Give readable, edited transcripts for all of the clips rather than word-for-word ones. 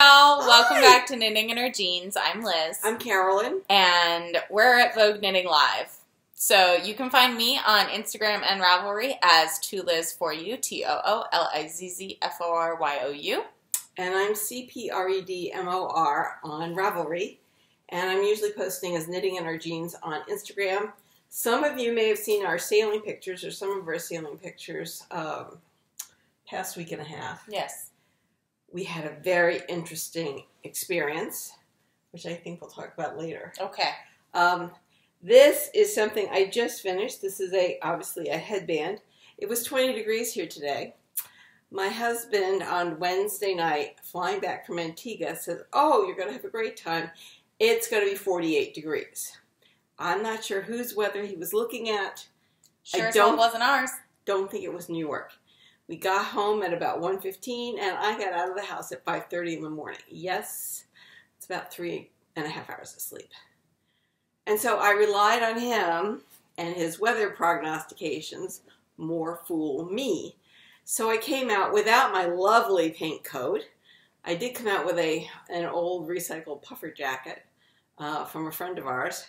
Welcome back to Knitting in Her Jeans. I'm Liz. I'm Carolyn. And we're at Vogue Knitting Live. So you can find me on Instagram and Ravelry as Toolizzforyou, Toolizzforyou. And I'm cpredmor on Ravelry. And I'm usually posting as Knitting in Our Jeans on Instagram. Some of you may have seen our sailing pictures or some of our sailing pictures past week and a half. Yes. We had a very interesting experience, which I think we'll talk about later. Okay. This is something I just finished. This is obviously a headband. It was 20 degrees here today. My husband on Wednesday night, flying back from Antigua, said, "Oh, you're going to have a great time. It's going to be 48 degrees. I'm not sure whose weather he was looking at. Sure as hell wasn't ours. Don't think it was New York. We got home at about 1:15, and I got out of the house at 5:30 in the morning. Yes, it's about 3.5 hours of sleep. And so I relied on him and his weather prognostications more fool me. So I came out without my lovely pink coat. I did come out with an old recycled puffer jacket from a friend of ours,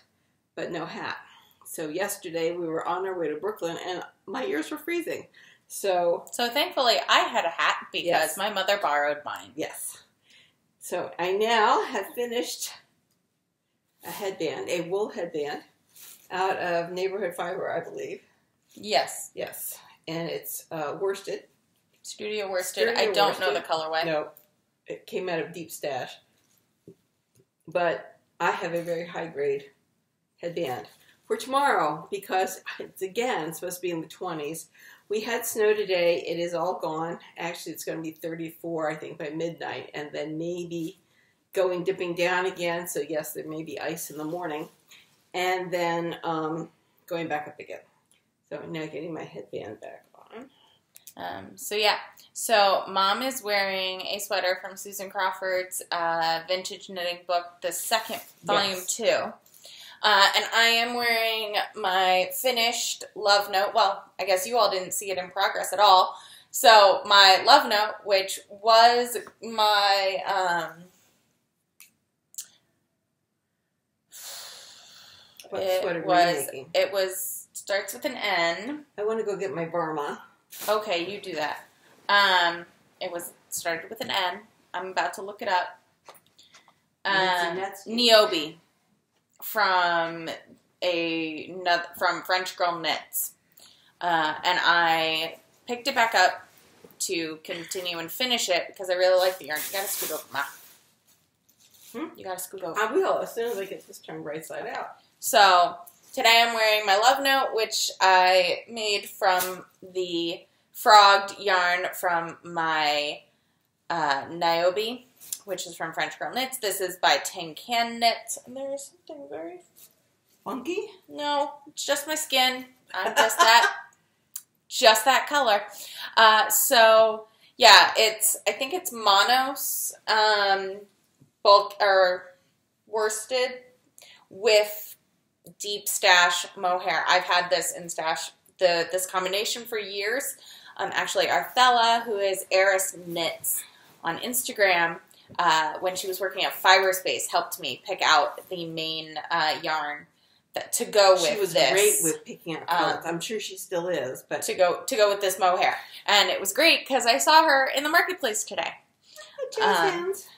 but no hat. So yesterday we were on our way to Brooklyn, and my ears were freezing. So thankfully I had a hat because my mother borrowed mine. Yes. So I now have finished a headband, a wool headband, out of Neighborhood Fiber, I believe. Yes. Yes. And it's worsted. Studio worsted. I don't know the colorway. No. It came out of Deep Stash. But I have a very high grade headband for tomorrow because it's again supposed to be in the 20s. We had snow today. It is all gone. Actually, it's going to be 34, I think, by midnight, and then maybe dipping down again. So, yes, there may be ice in the morning, and then going back up again. So, now getting my headband back on. So Mom is wearing a sweater from Susan Crawford's vintage knitting book, the second, volume 2. And I am wearing my finished love note. Well, I guess you all didn't see it in progress at all. So my love note, which was my what sweater were you making? It starts with an N. I want to go get my Varma. Okay, you do that. It started with an N. I'm about to look it up. Niobe. From French Girl Knits, and I picked it back up to continue and finish it because I really like the yarn. You gotta scoot over, Ma. You gotta scoot over. I will as soon as I get this turned right side out. So today I'm wearing my love note, which I made from the frogged yarn from my Niobe, which is from French Girl Knits. This is by Tin Can Knits. And there's something very funky. No, it's just my skin. I'm just that color. So yeah, I think it's monos, bulk or worsted with deep stash mohair. I've had this in stash, this combination for years. Actually, Arthella, who is Eris Knits on Instagram, when she was working at Fiberspace, helped me pick out the main yarn to go with this. She was great with picking out colors. I'm sure she still is, but to go with this mohair, and it was great because I saw her in the marketplace today.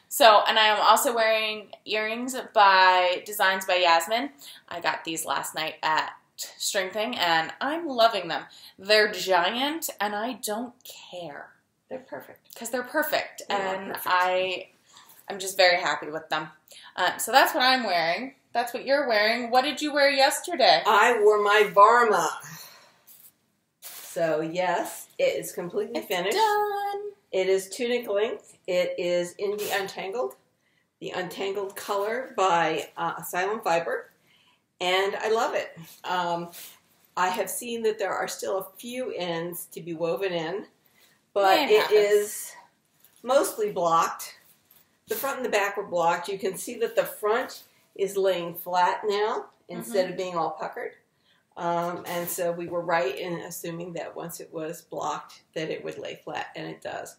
So, and I am also wearing earrings by Designs by Yasmen. I got these last night at String-Thing, and I'm loving them. They're giant, and I don't care. They're perfect. Because they're perfect, and I'm just very happy with them. So that's what I'm wearing. That's what you're wearing. What did you wear yesterday? I wore my Varma. So, yes, it is completely finished. Done. It is tunic length. It is in the Untangled color by Asylum Fiber, and I love it. I have seen that there are still a few ends to be woven in, but it is mostly blocked. The front and the back were blocked. You can see that the front is laying flat now instead of being all puckered. And so we were right in assuming that once it was blocked that it would lay flat, and it does.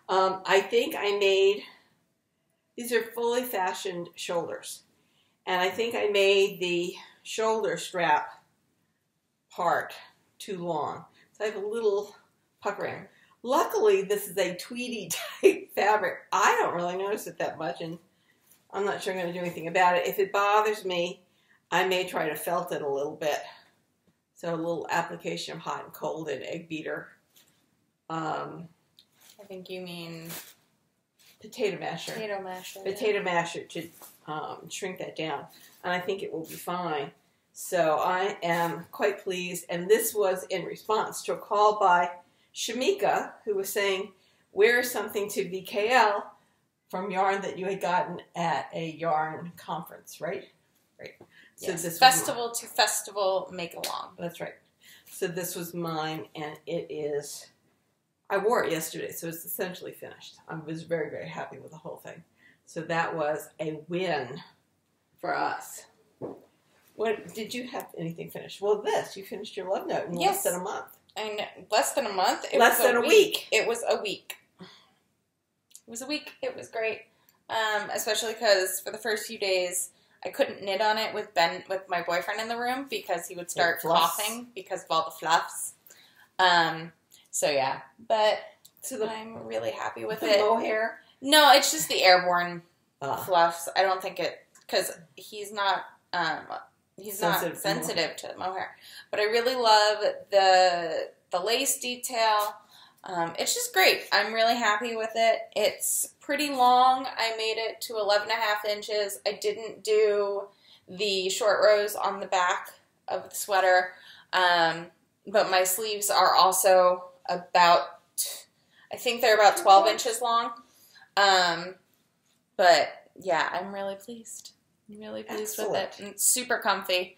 I think I made These are fully fashioned shoulders. And I think I made the shoulder strap part too long. So I have a little puckering. Luckily, this is a tweedy type fabric. I don't really notice it that much, and I'm not sure I'm going to do anything about it. If it bothers me, I may try to felt it a little bit. So a little application of hot and cold and egg beater. I think you mean potato masher. Potato masher to shrink that down. And I think it will be fine. So I am quite pleased. And this was in response to a call by Shamika, who was saying, wear something to BKL from yarn that you had gotten at a yarn conference, right? Right. Yes. So this festival to festival, make along. That's right. So this was mine, and it is, I wore it yesterday, so it's essentially finished. I was very, very happy with the whole thing. So that was a win for us. What, did you have anything finished? Well, you finished your love note in less than a month. I know, less than a month? Less than a week. It was a week. It was a week. It was great. Especially because for the first few days, I couldn't knit on it with my boyfriend in the room because he would start coughing because of all the fluffs. So yeah, but I'm really happy with it. Mohair? No, it's just the airborne fluffs. I don't think because he's not sensitive to mohair. But I really love the lace detail. It's just great. I'm really happy with it. It's pretty long. I made it to 11.5 inches. I didn't do the short rows on the back of the sweater. But my sleeves are also about, I think they're about 12 inches long. But yeah, I'm really pleased. I'm really pleased with it. And it's super comfy.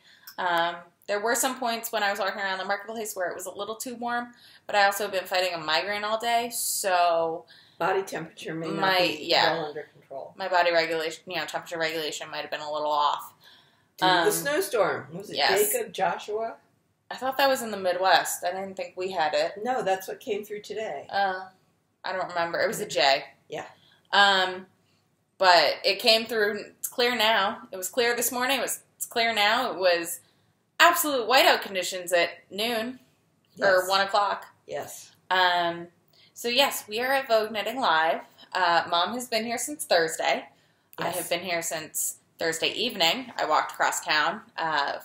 There were some points when I was walking around the marketplace where it was a little too warm, but I also have been fighting a migraine all day, so body temperature may not be well under control. My body regulation, temperature regulation might have been a little off. The snowstorm, was it Jacob, Joshua? I thought that was in the Midwest. I didn't think we had it. No, that's what came through today. I don't remember. It was a J. Yeah. But it came through. It's clear now. It was clear this morning. It's clear now. It was absolute whiteout conditions at noon or 1 o'clock. Yes. So yes, we are at Vogue Knitting Live. Mom has been here since Thursday. Yes. I have been here since Thursday evening. I walked across town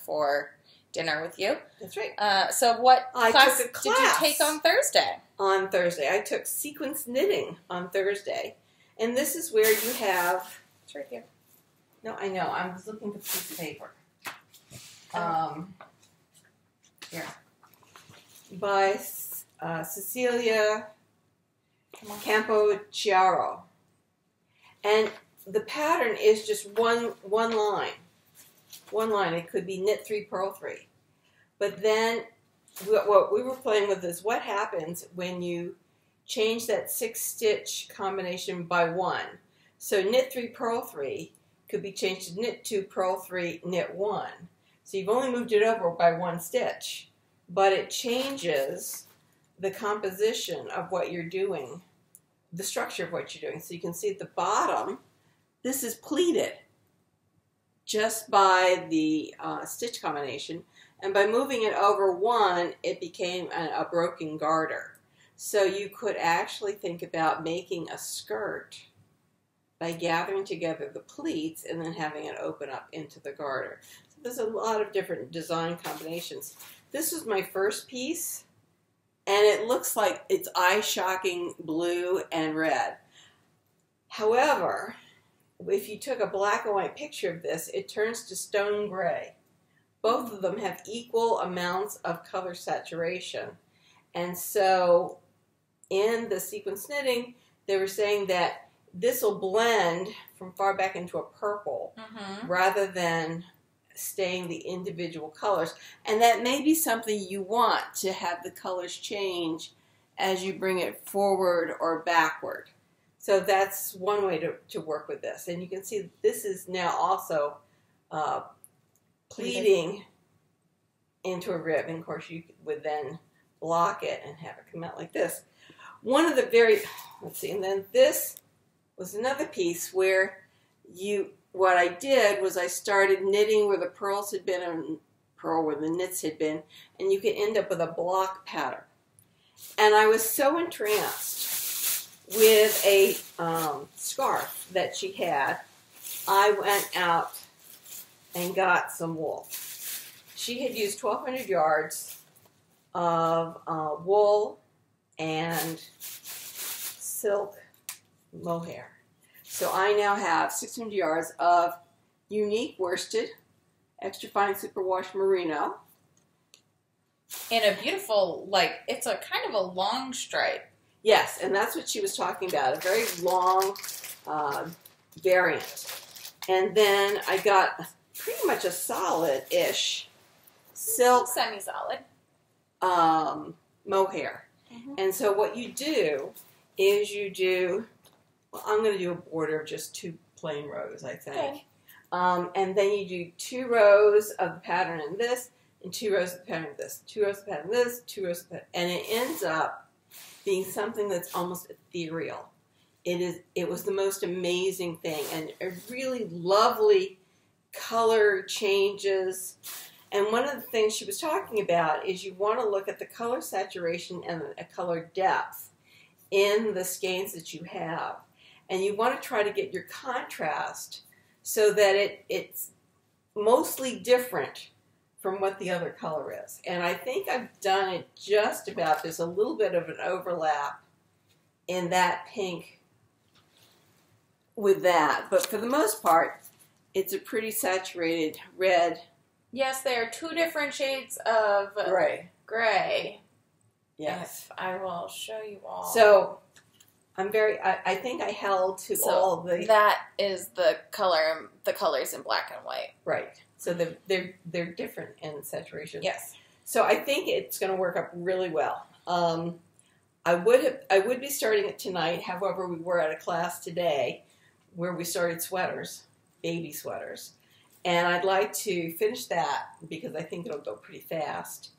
for dinner with you. That's right. So what class did you take on Thursday? On Thursday, I took sequence knitting on Thursday. And this is where you have... It's right here. No, I know. I was looking for a piece of paper. Here. By Cecilia Campochiaro. And the pattern is just one line. One line. It could be knit 3, purl 3. But then what we were playing with is what happens when you change that 6-stitch combination by 1. So knit 3, purl 3 could be changed to knit 2, purl 3, knit 1. So you've only moved it over by 1 stitch, but it changes the composition of what you're doing, the structure of what you're doing. So you can see at the bottom, this is pleated just by the stitch combination. And by moving it over 1, it became a broken garter. So you could actually think about making a skirt by gathering together the pleats and then having it open up into the garter. So there's a lot of different design combinations. This was my first piece, and it looks like it's eye-shocking blue and red. However, if you took a black and white picture of this, it turns to stone gray. Both of them have equal amounts of color saturation. And so in the sequence knitting, they were saying that this will blend from far back into a purple rather than staying the individual colors. And that may be something you want, to have the colors change as you bring it forward or backward. So that's one way to work with this. And you can see this is now also pleating into a rib. And of course you would then block it and have it come out like this. One of the let's see, and then this was another piece where what I did was I started knitting where the pearls had been and purl where the knits had been, and you could end up with a block pattern. And I was so entranced with a scarf that she had, I went out and got some wool. She had used 1,200 yards of wool and silk mohair. So I now have 600 yards of unique worsted, extra fine superwash merino. In a beautiful, like, it's a kind of a long stripe. Yes, and that's what she was talking about, a very long variant. And then I got pretty much a solid-ish silk semi-solid mohair. Mm-hmm. And so what you do is well, I'm going to do a border of just 2 plain rows, I think. Okay. And then you do 2 rows of the pattern in this, and 2 rows of the pattern in this, 2 rows of the pattern in this, 2 rows of the pattern, and it ends up being something that's almost ethereal. It was the most amazing thing, and a really lovely color changes. And one of the things she was talking about is you want to look at the color saturation and a color depth in the skeins that you have. And you want to try to get your contrast so that it's mostly different from what the other color is. And I think I've done it just about. There's a little bit of an overlap in that pink with that. But for the most part, it's a pretty saturated red. Yes, there are 2 different shades of gray. Yes. If I will show you all. So I think I held to all the... That is the colors in black and white. Right. So they're different in saturation. Yes. So I think it's going to work up really well. I would be starting it tonight. However, we were at a class today where we started sweaters, baby sweaters. And I'd like to finish that because I think it'll go pretty fast.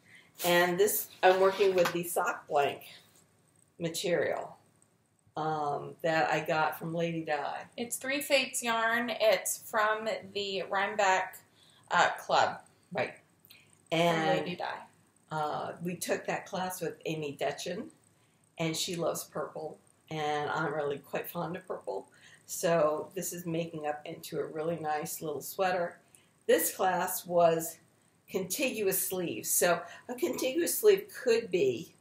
And this, I'm working with the sock blank material that I got from Lady Di. It's 3 Fates yarn. It's from the Rhinebeck Club. Right. And Lady Di. We took that class with Amy Detchen, and she loves purple, and I'm really quite fond of purple. So this is making up into a really nice little sweater. This class was contiguous sleeves. So a contiguous sleeve could be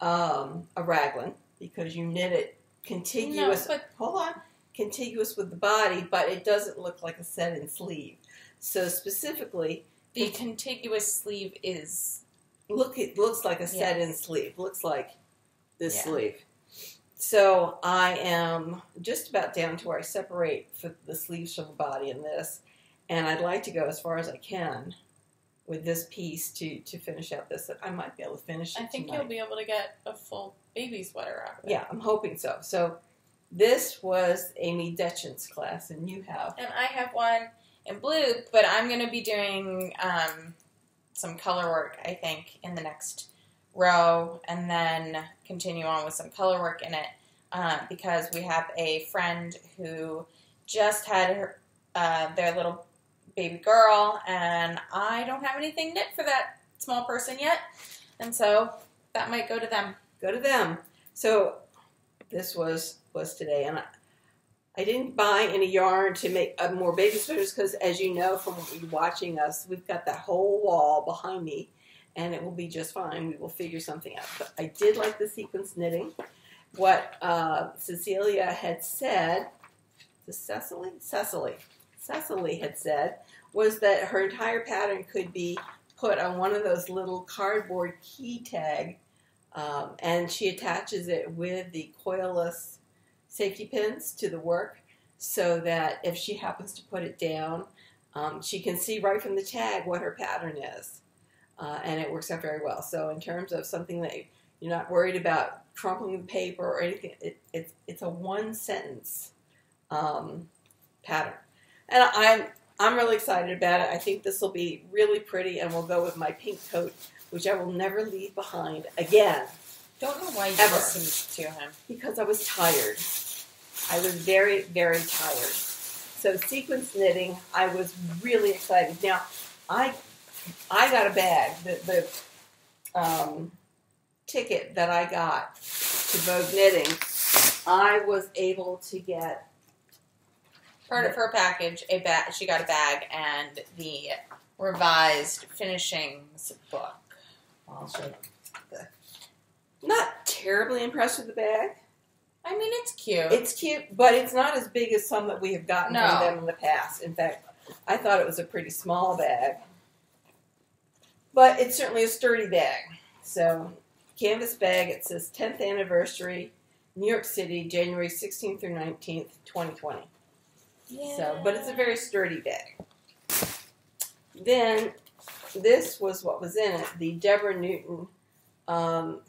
a raglan because you knit it contiguous. No, but hold on, contiguous with the body, but it doesn't look like a set-in sleeve. So specifically, the contiguous sleeve is it looks like a set-in sleeve. Looks like this sleeve. So I am just about down to where I separate the sleeves from the body in this, and I'd like to go as far as I can with this piece to finish out this. I might be able to finish it I think tonight. You'll be able to get a full baby sweater out of it. Yeah, I'm hoping so. So this was Amy Detchen's class, and you have... And I have one in blue, but I'm going to be doing some color work, I think, in the next row, and then continue on with some color work in it, because we have a friend who just had their little baby girl, and I don't have anything knit for that small person yet, and so that might go to them. Go to them. So this was today, and I didn't buy any yarn to make more baby sweaters because, as you know from watching us, we've got that whole wall behind me, and it will be just fine. We will figure something out. But I did like the sequence knitting. What Cecilia had said, Cecily had said, was that her entire pattern could be put on one of those little cardboard key tag, and she attaches it with the coilless safety pins to the work so that if she happens to put it down, she can see right from the tag what her pattern is. And it works out very well. So in terms of something that you're not worried about crumpling the paper or anything, it's a one-sentence pattern. And I'm really excited about it. I think this will be really pretty, and will go with my pink coat, which I will never leave behind again. Don't know why you ever. listened to him. Because I was tired. I was very, very tired. So sequence knitting, I was really excited. Now, I got a bag. The ticket that I got to Vogue Knitting, I was able to get part of her package, a bag. She got a bag and the revised finishings book. I'll show you. Not terribly impressed with the bag. I mean, it's cute. It's cute, but it's not as big as some that we have gotten No. from them in the past. In fact, I thought it was a pretty small bag. But it's certainly a sturdy bag. So, canvas bag, it says 10th anniversary, New York City, January 16th through 19th, 2020. Yeah. So, but it's a very sturdy bag. Then, this was what was in it, the Deborah Newton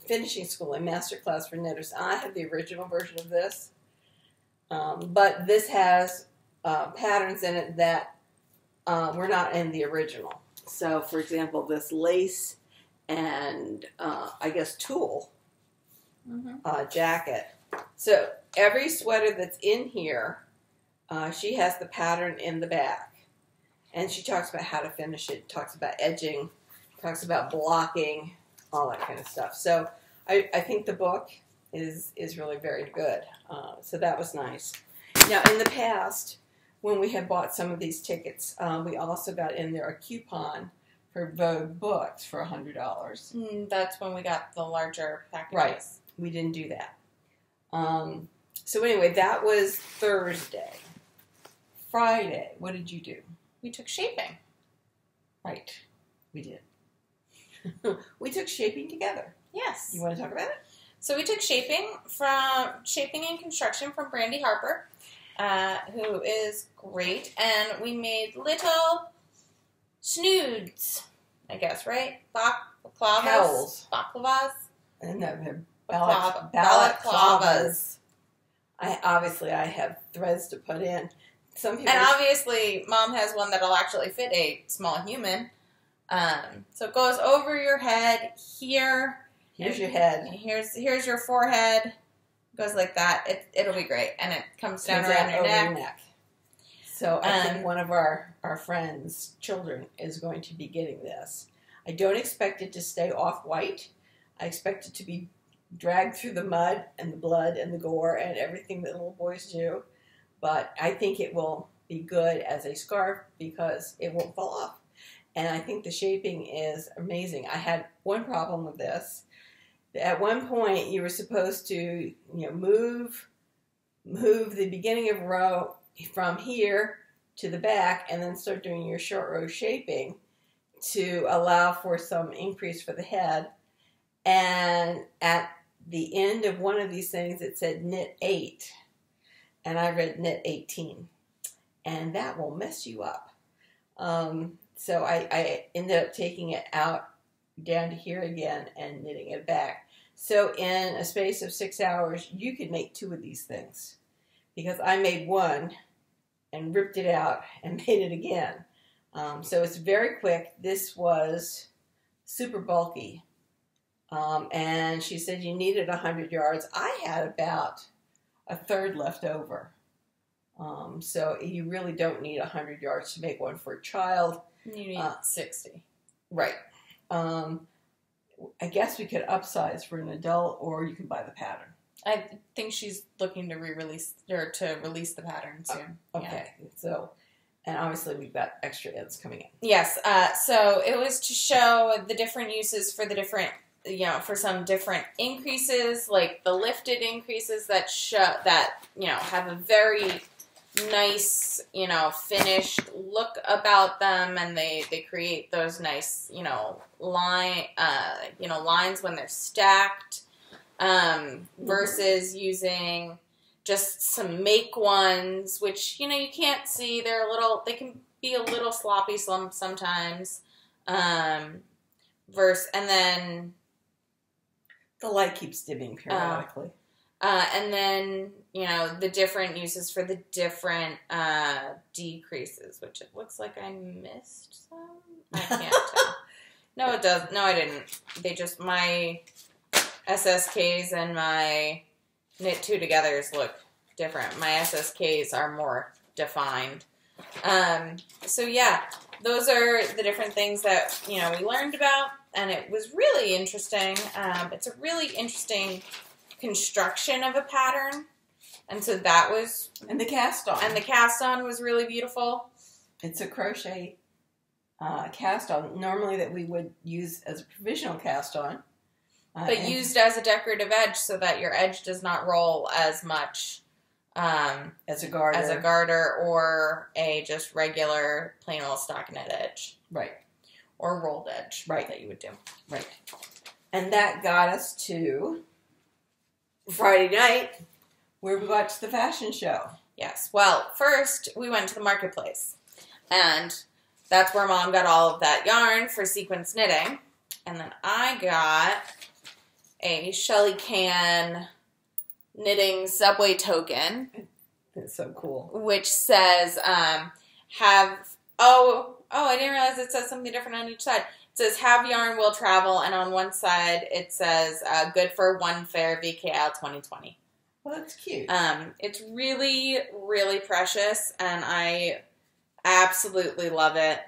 Finishing School and Masterclass for Knitters. I have the original version of this, but this has patterns in it that were not in the original. So, for example, this lace and I guess tulle jacket. So every sweater that's in here, she has the pattern in the back, and she talks about how to finish it. Talks about edging, talks about blocking, all that kind of stuff. So I think the book is really very good. So that was nice. Now, in the past, when we had bought some of these tickets, we also got in there a coupon for Vogue books for $100. That's when we got the larger packages. Right. We didn't do that. So anyway, that was Thursday. Friday, what did you do? We took shaping. Right. We did. We took shaping together. Yes. You want to talk about it? So we took shaping and construction from Brandy Harper, who is great, and we made little snoods, I guess, right? Baklavas. Baklavas. And they're Balaclavas. balaclavas. I have threads to put in. Some people, And obviously, Mom has one that'll actually fit a small human. So it goes over your head here. Here's your head. Here's your forehead. It goes like that. It'll be great, and it comes down around your neck. So I think one of our friends' children is going to be getting this. I don't expect it to stay off-white. I expect it to be dragged through the mud and the blood and the gore and everything that little boys do. But I think it will be good as a scarf because it won't fall off. And I think the shaping is amazing. I had one problem with this. At one point, you were supposed to move the beginning of row from here to the back and then start doing your short row shaping to allow for some increase for the head. And at the end of one of these things, it said knit 8. And I read knit 18. And that will mess you up. So I ended up taking it out down to here again and knitting it back. So in a space of 6 hours, you could make 2 of these things. Because I made one and ripped it out and made it again. So it's very quick. This was super bulky. And she said you needed 100 yards. I had about a third left over. So you really don't need 100 yards to make one for a child. You need 60. Right. I guess we could upsize for an adult, or you can buy the pattern. I think she's looking to release the pattern soon. Okay. Yeah. So, and obviously we've got extra ends coming in. Yes. So it was to show the different uses for the different, for some different increases, like the lifted increases that have a very nice, finished look about them, and they create those nice, lines when they're stacked, versus using just some make ones, which, you can't see. They can be a little sloppy sometimes, and then the light keeps dimming periodically. And then, the different uses for the different decreases, which it looks like I missed some. I can't tell. No, it does. No, I didn't. My SSKs and my knit 2 togethers look different. My SSKs are more defined. So yeah, those are the different things that, you know, we learned about, and it was really interesting. It's a really interesting construction of a pattern, and so that was... And the cast on. And the cast on was really beautiful. It's a crochet cast on, normally that we would use as a provisional cast on. But used as a decorative edge so that your edge does not roll as much as a garter or a just regular plain old stockinette edge. Right. Or rolled edge. Right. That you would do. Right. And that got us to Friday night, where we watched the fashion show. Yes. Well, first we went to the marketplace. And that's where Mom got all of that yarn for sequence knitting. And then I got a Shelly Can knitting subway token. It's so cool. Which says, I didn't realize it says something different on each side. It says, have yarn, will travel. And on one side, it says, good for one fair VKL 2020. Well, that's cute. It's really, really precious. And I absolutely love it.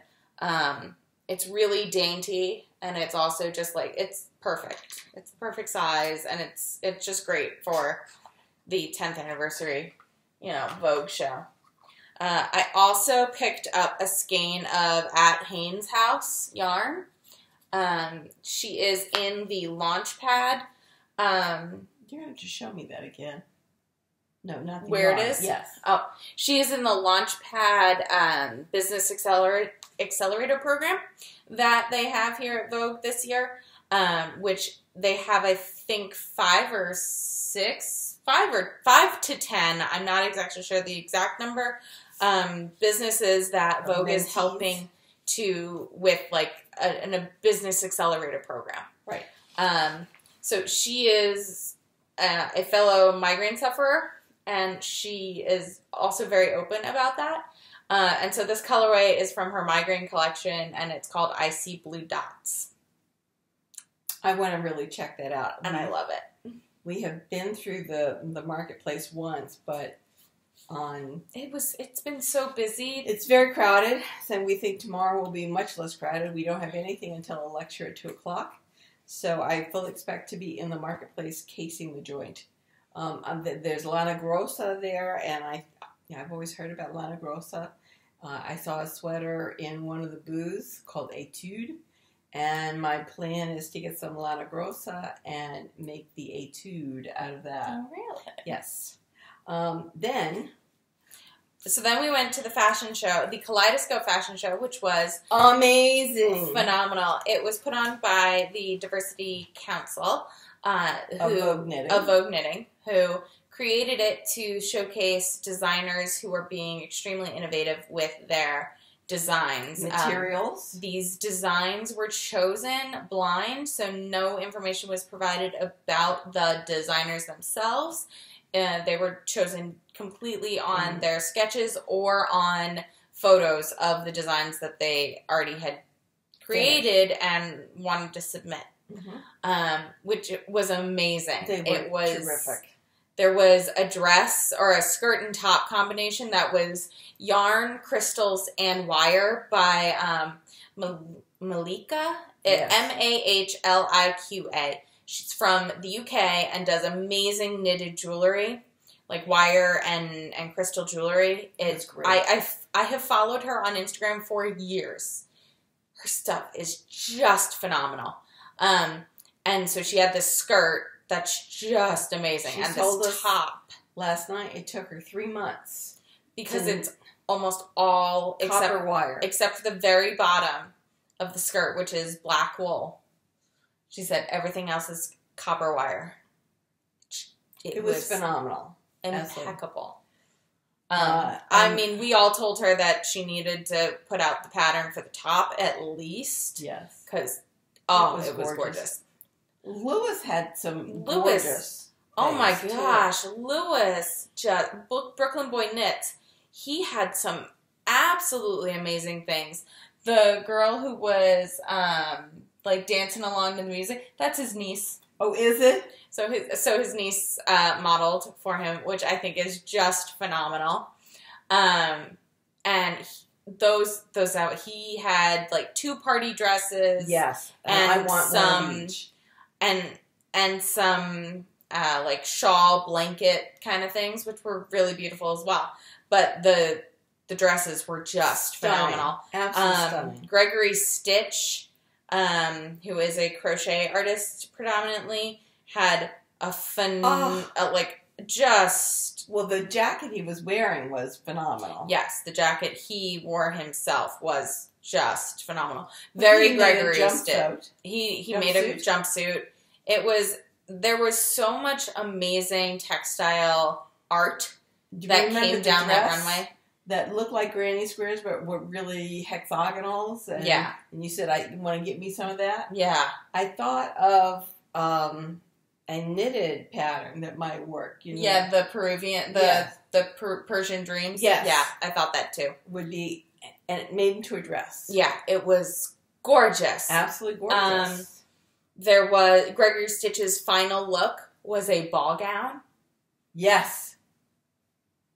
It's really dainty. And it's also just like, it's perfect. It's the perfect size. And it's just great for the 10th anniversary, you know, Vogue show. I also picked up a skein of at HAYNES House yarn. She is in the launch pad. You're going to have to show me that again. No, not the Where yarn. it is? Yes. Oh, she is in the launch pad business accelerator program that they have here at Vogue this year, which they have, I think, 5 to 10. I'm not exactly sure the exact number. Businesses that Vogue is helping with like a business accelerator program. Right. So she is a fellow migraine sufferer, and she is also very open about that. And so this colorway is from her migraine collection, and it's called I See Blue Dots. I want to really check that out. And I love it. We have been through the marketplace once, but it's been so busy. It's very crowded, and we think tomorrow will be much less crowded. We don't have anything until a lecture at 2 o'clock. So I fully expect to be in the marketplace casing the joint. There's Lana Grossa there, and I've always heard about Lana Grossa. I saw a sweater in one of the booths called Etude, and my plan is to get some Lana Grossa and make the Etude out of that. Oh, really? Yes. So then we went to the fashion show, the Kaleidoscope fashion show, which was amazing, phenomenal. It was put on by the Diversity Council of Vogue Knitting, who created it to showcase designers who are being extremely innovative with their designs. Materials. These designs were chosen blind, so no information was provided about the designers themselves. They were chosen completely on their sketches or on photos of the designs that they already had created and wanted to submit, which was amazing. It was terrific. There was a dress or a skirt and top combination that was yarn, crystals, and wire by Mahliqa, Mahliqa. She's from the UK and does amazing knitted jewelry, like wire and crystal jewelry. It's great. I have followed her on Instagram for years. Her stuff is just phenomenal. And so she had this skirt that's just amazing. She and told this top. Last night it took her 3 months. Because it's almost all copper wire. Except for the very bottom of the skirt, which is black wool. She said everything else is copper wire. It was phenomenal. Impeccable. I mean, we all told her that she needed to put out the pattern for the top at least. Yes. Because, it was gorgeous. Lewis had some gorgeous Oh my gosh. Lewis, Brooklyn Boy Knits. He had some absolutely amazing things. The girl who was... like dancing along to the music. That's his niece. Oh, is it? So his niece modeled for him, which I think is just phenomenal. And those out. He had like 2 party dresses. Yes, and I want some one of each. and some like shawl blanket kind of things, which were really beautiful as well. But the dresses were just phenomenal. Absolutely stunning. Gregory Stitch, who is a crochet artist predominantly, had a Well, the jacket he was wearing was phenomenal. Yes, the jacket he wore himself was just phenomenal. Very Gregory Stitch. He made a jumpsuit. There was so much amazing textile art that came down that runway. That looked like granny squares, but were really hexagonals. And, yeah. And you said, "I want to get me some of that." Yeah. I thought of a knitted pattern that might work. You know? Yeah, the Peruvian, Persian dreams. Yes. Yeah, I thought that too. Would be, and it made into a dress. Yeah, it was gorgeous. Absolutely gorgeous. There was Gregory Stitch's final look was a ball gown. Yes.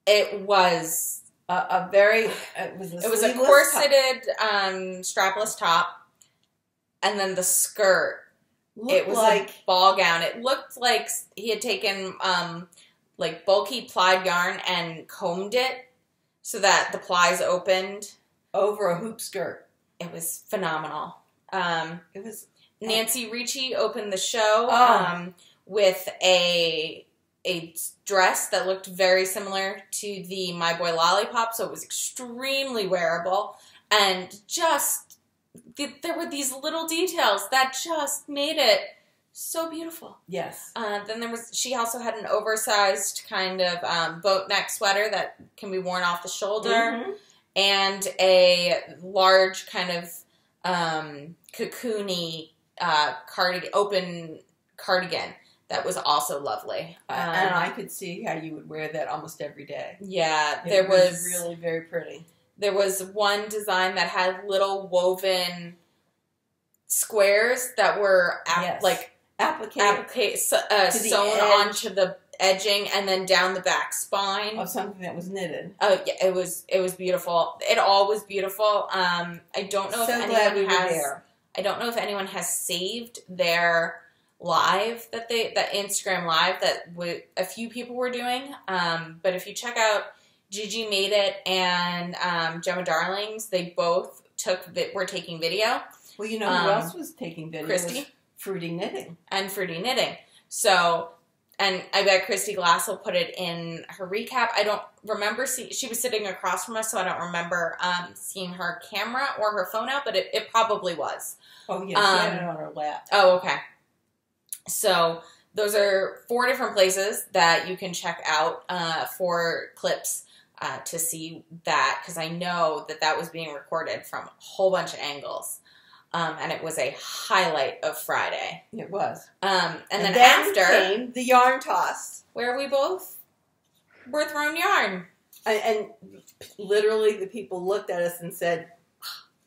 It was it was a corseted strapless top, and then the skirt. It was like a ball gown. It looked like he had taken like bulky plied yarn and combed it so that the plies opened over a hoop skirt. It was phenomenal. It was. Nancy Ricci opened the show with a dress that looked very similar to the My Boy Lollipop, so it was extremely wearable, and just there were these little details that just made it so beautiful. Yes. Then she also had an oversized kind of boat neck sweater that can be worn off the shoulder, and a large kind of cocoony open cardigan that was also lovely. And I could see how you would wear that almost every day. Yeah, it was really very pretty. There was one design that had little woven squares that were sewn onto the edging and then down the back spine of something that was knitted. Oh yeah, it was beautiful. It all was beautiful. I don't know I don't know if anyone has saved their live that Instagram live that a few people were doing. But if you check out Gigi Made It and Gemma Darlings, they both were taking video. Well, you know who else was taking video? Christy. Fruity Knitting. And Fruity Knitting. So, and I bet Christy Glass will put it in her recap. I don't remember she was sitting across from us, so I don't remember seeing her camera or her phone out, but it probably was. Oh, yeah, she had it on her lap. Oh, okay. So, those are 4 different places that you can check out for clips to see that, because I know that was being recorded from a whole bunch of angles. And it was a highlight of Friday. It was. And then after came the yarn toss, where we both were thrown yarn. And literally the people looked at us and said,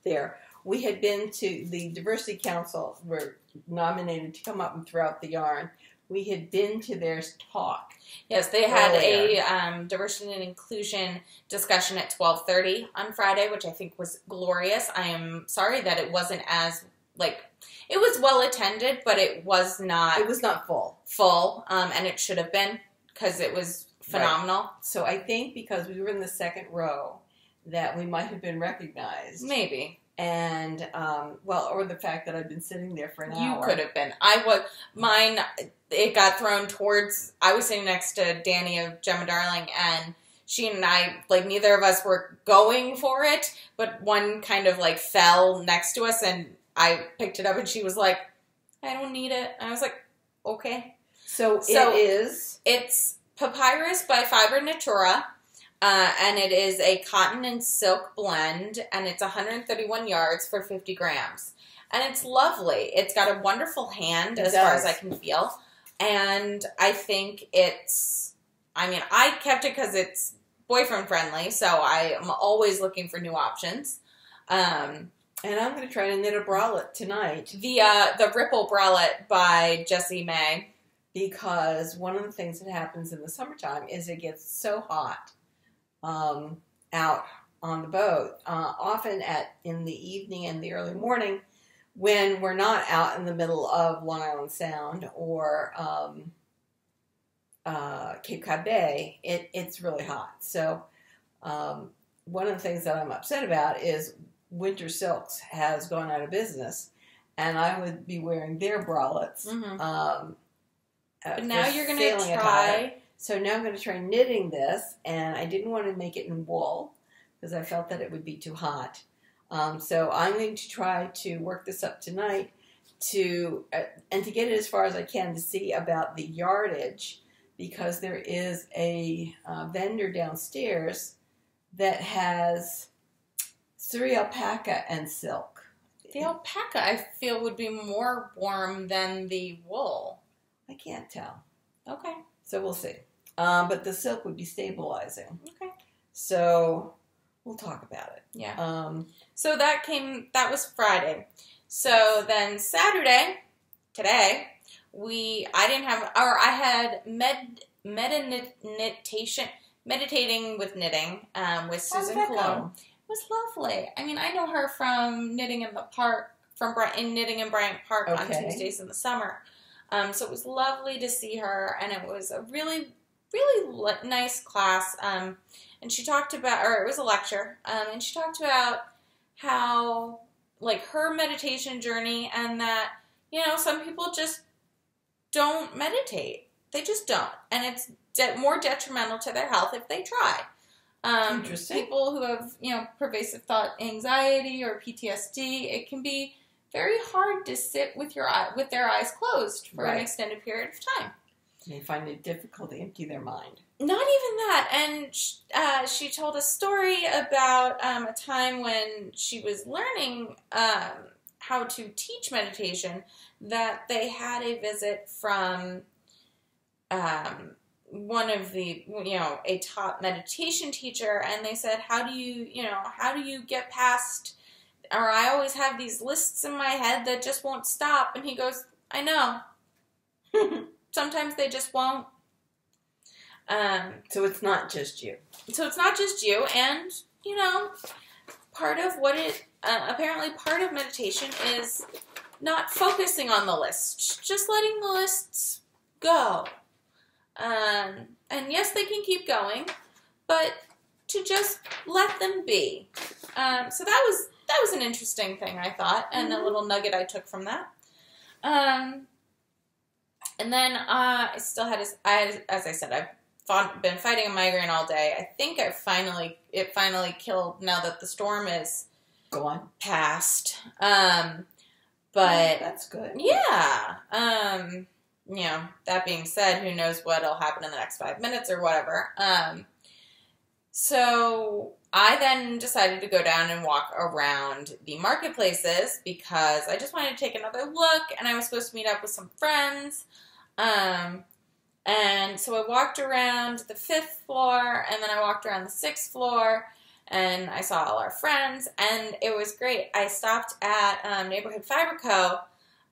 there. We had been to the Diversity Council, were nominated to come up and throw out the yarn. We had been to their talk. Yes, they had a diversity and inclusion discussion at 12:30 on Friday, which I think was glorious. I am sorry that it wasn't as, it was well attended, but it was not... It was not full, and it should have been, because it was phenomenal. Right. So I think because we were in the second row, that we might have been recognized. Maybe. And, or the fact that I've been sitting there for an hour. You could have been. It got thrown towards, I was sitting next to Danny of Gemma Darling, and she and I, neither of us were going for it, but one kind of, fell next to us, and I picked it up, and she was like, I don't need it. And I was like, okay. So it's Papyrus by Fiber Natura. And it is a cotton and silk blend, and it's 131 yards for 50 grams. And it's lovely. It's got a wonderful hand as far as I can feel. And I think I kept it because it's boyfriend friendly, so I am always looking for new options. And I'm going to try to knit a bralette tonight. The Ripple Bralette by Jessie May. Because one of the things that happens in the summertime is it gets so hot out on the boat, often in the evening and the early morning, when we're not out in the middle of Long Island Sound or Cape Cod Bay. It's really hot. So one of the things that I'm upset about is Winter Silks has gone out of business, and I would be wearing their bralettes. Mm-hmm. But now you're going to try. Attire. So now I'm going to try knitting this, and I didn't want to make it in wool because I felt that it would be too hot. So I'm going to try to work this up tonight and to get it as far as I can to see about the yardage, because there is a vendor downstairs that has Suri alpaca and silk. The alpaca, I feel, would be more warm than the wool. I can't tell. Okay. So we'll see. But the silk would be stabilizing. Okay. So we'll talk about it. Yeah. So that was Friday. So then Saturday, today, I had meditating with knitting with Susan Cologne. It was lovely. I mean, I know her from Knitting in the Park, Knitting in Bryant Park on Tuesdays in the summer. So it was lovely to see her, and it was a really, really nice class. And she talked about, or it was a lecture, and she talked about how, like, her meditation journey, and that, some people just don't meditate. They just don't. And it's more detrimental to their health if they try. Interesting. People who have, pervasive thought anxiety or PTSD, it can be very hard to sit with their eyes closed for an extended period of time. They find it difficult to empty their mind. Not even that. And she told a story about a time when she was learning how to teach meditation, that they had a visit from one of the, a top meditation teacher, and they said, how do you get past, or I always have these lists in my head that just won't stop. And he goes, I know. Sometimes they just won't. So it's not just you. And, part of what apparently part of meditation is not focusing on the list, just letting the lists go. And yes, they can keep going, but to just let them be. So that was an interesting thing, I thought, and a little nugget I took from that. And then I still had, as I said, I've been fighting a migraine all day. I think it finally killed now that the storm is gone past. But that's good. Yeah. That being said, who knows what'll happen in the next 5 minutes or whatever. So I then decided to go down and walk around the marketplaces because I just wanted to take another look, and I was supposed to meet up with some friends. And so I walked around the 5th floor, and then I walked around the 6th floor, and I saw all our friends, and it was great. I stopped at Neighborhood Fiber Co.,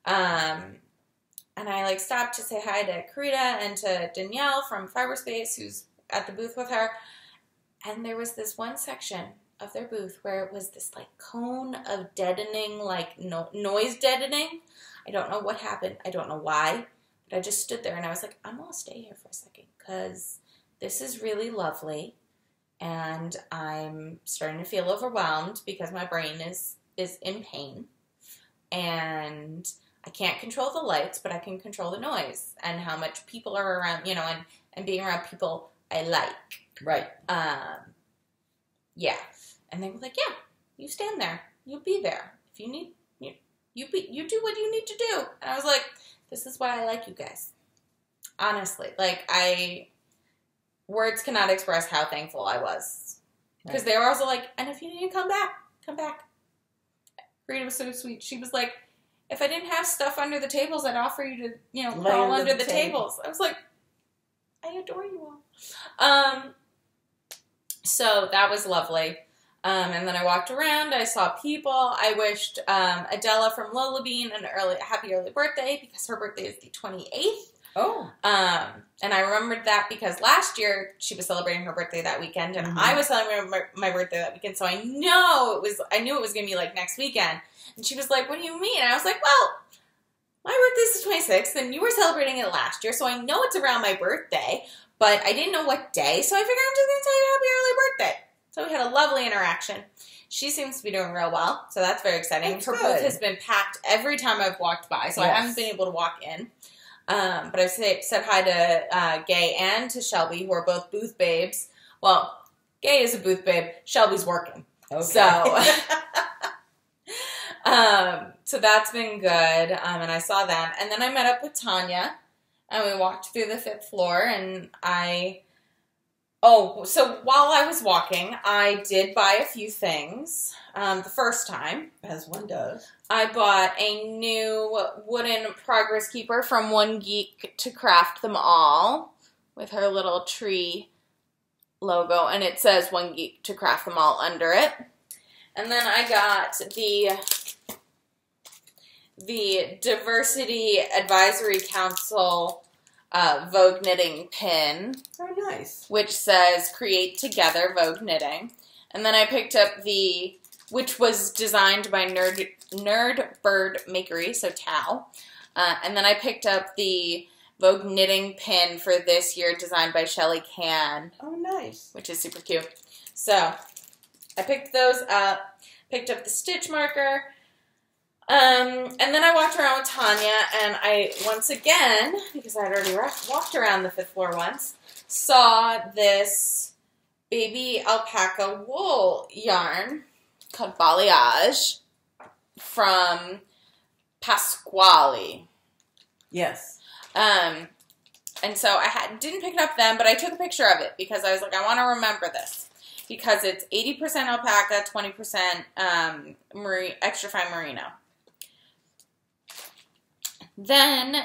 and I stopped to say hi to Karita and to Danielle from Fiberspace, who's at the booth with her. And there was this one section of their booth where it was this cone of deadening, noise deadening. I don't know what happened. I don't know why. But I just stood there and I was like, I'm going to stay here for a second because this is really lovely. And I'm starting to feel overwhelmed because my brain is in pain. And I can't control the lights, but I can control the noise and how much people are around, and being around people I like. Right. Yeah. And they were like, yeah, you stand there. You'll be there. If you need, you do what you need to do. And I was like, this is why I like you guys. Honestly. Words cannot express how thankful I was. Because they were also like, and if you need to come back, come back. Rita was so sweet. She was like, if I didn't have stuff under the tables, I'd offer you to, crawl under the tables. I was like, I adore you all. So that was lovely. And then I walked around. I saw people. I wished Adela from Lola Bean a happy early birthday because her birthday is the 28th. Oh. And I remembered that because last year she was celebrating her birthday that weekend, and I was celebrating my birthday that weekend. So I knew it was going to be like next weekend. And she was like, "What do you mean?" And I was like, "Well, my birthday's the 26th, and you were celebrating it last year, so I know it's around my birthday, but I didn't know what day, so I figured I'm just going to tell you happy early birthday." So we had a lovely interaction. She seems to be doing real well, so that's very exciting. That's her booth has been packed every time I've walked by, so I haven't been able to walk in. But I've said hi to Gay and to Shelby, who are both booth babes. Well, Gay is a booth babe. Shelby's working. Okay. So that's been good, and I saw them. And then I met up with Tanya, and we walked through the 5th floor, and so while I was walking, I did buy a few things. The first time, as one does, I bought a new wooden progress keeper from One Geek to Craft Them All with her little tree logo, and it says One Geek to Craft Them All under it. And then I got the Diversity Advisory Council Vogue knitting pin. Oh, nice. Which says Create Together Vogue Knitting. And then I picked up which was designed by Nerd Bird Makery, so Tao. And then I picked up the Vogue knitting pin for this year designed by Shelly Can. Oh, nice. Which is super cute. So I picked those up, picked up the stitch marker, and then I walked around with Tanya, and I, once again, because I'd already walked around the 5th floor once, saw this baby alpaca wool yarn called Balayage from Pasquale. Yes. And so I didn't pick it up then, but I took a picture of it because I was like, I want to remember this. Because it's 80% alpaca, 20% extra fine merino. Then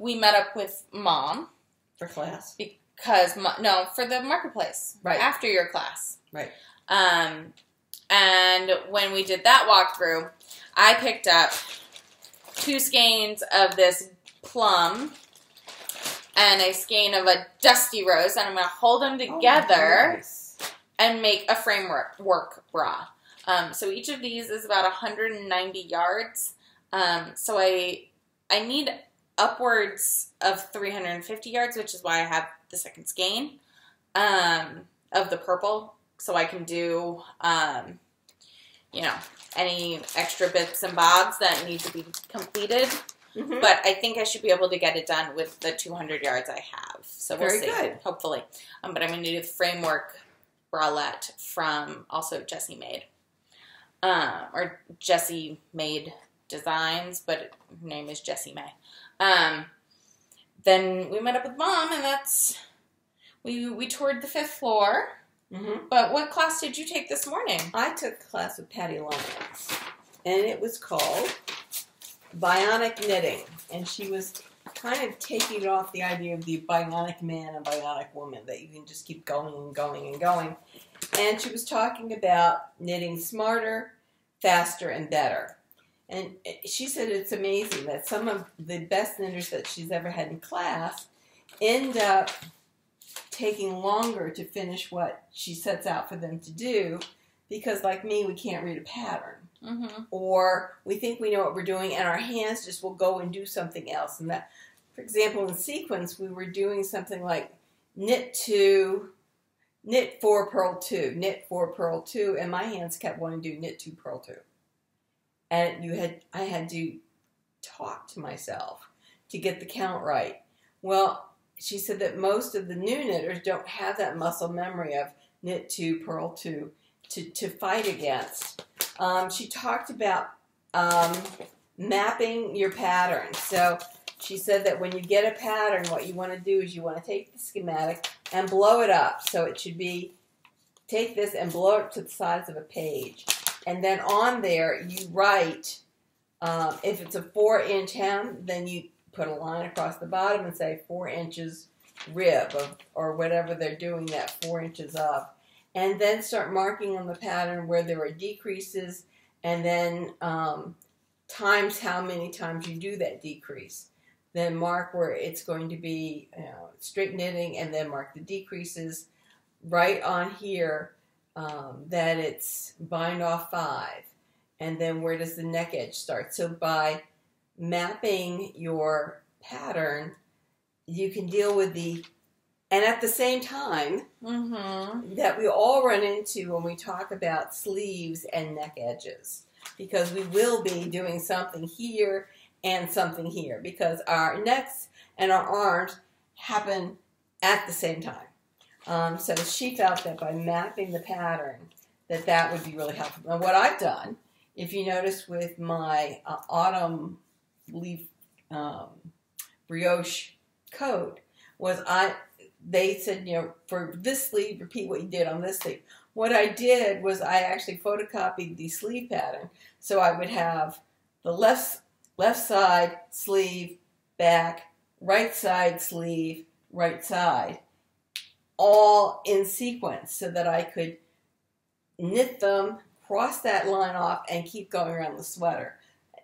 we met up with Mom. For class? For the marketplace. Right. After your class. Right. And when we did that walkthrough, I picked up 2 skeins of this plum and a skein of a dusty rose, and I'm going to hold them together and make a framework bra. So each of these is about 190 yards. So I need upwards of 350 yards, which is why I have the second skein of the purple, so I can do, any extra bits and bobs that need to be completed. Mm-hmm. But I think I should be able to get it done with the 200 yards I have. So we'll see. Very good. Hopefully. But I'm going to do the framework bralette from also Jessie Made. Or Jessie Made Designs, but her name is Jessie May. Then we met up with Mom, and we toured the 5th floor. Mm-hmm. But what class did you take this morning? I took a class with Patty Lyons, and it was called Bionic Knitting, and she was kind of taking it off the idea of the bionic man and bionic woman, that you can just keep going and going and going. And she was talking about knitting smarter, faster, and better. And she said it's amazing that some of the best knitters that she's ever had in class end up taking longer to finish what she sets out for them to do, because like me, we can't read a pattern. Mm-hmm. Or we think we know what we're doing, and our hands just will go and do something else. And that, for example, in sequence, we were doing something like knit 2, knit 4, purl 2, knit 4, purl 2, and my hands kept wanting to do knit 2, purl 2. And I had to talk to myself to get the count right. Well, she said that most of the new knitters don't have that muscle memory of knit 2, purl 2 to fight against. She talked about mapping your pattern. So she said that when you get a pattern, what you want to do is you want to take the schematic and blow it up. So it should be, take this and blow it to the size of a page. And then on there, you write, if it's a 4-inch hem, then you put a line across the bottom and say 4 inches rib, or whatever they're doing that 4 inches of. and then start marking on the pattern where there are decreases, and then times how many times you do that decrease. Then mark where it's going to be straight knitting, and then mark the decreases. Right on here that it's bind off 5, and then where does the neck edge start. So by mapping your pattern, you can deal with and at the same time that we all run into when we talk about sleeves and neck edges, because we will be doing something here and something here, because our necks and our arms happen at the same time. So she felt that by mapping the pattern, that would be really helpful. Now, what I've done, if you notice with my autumn leaf brioche coat, was they said, for this sleeve, repeat what you did on this sleeve. What I did was I actually photocopied the sleeve pattern. So I would have the left side sleeve, back, right side sleeve, right side, all in sequence, so that I could knit them, cross that line off, and keep going around the sweater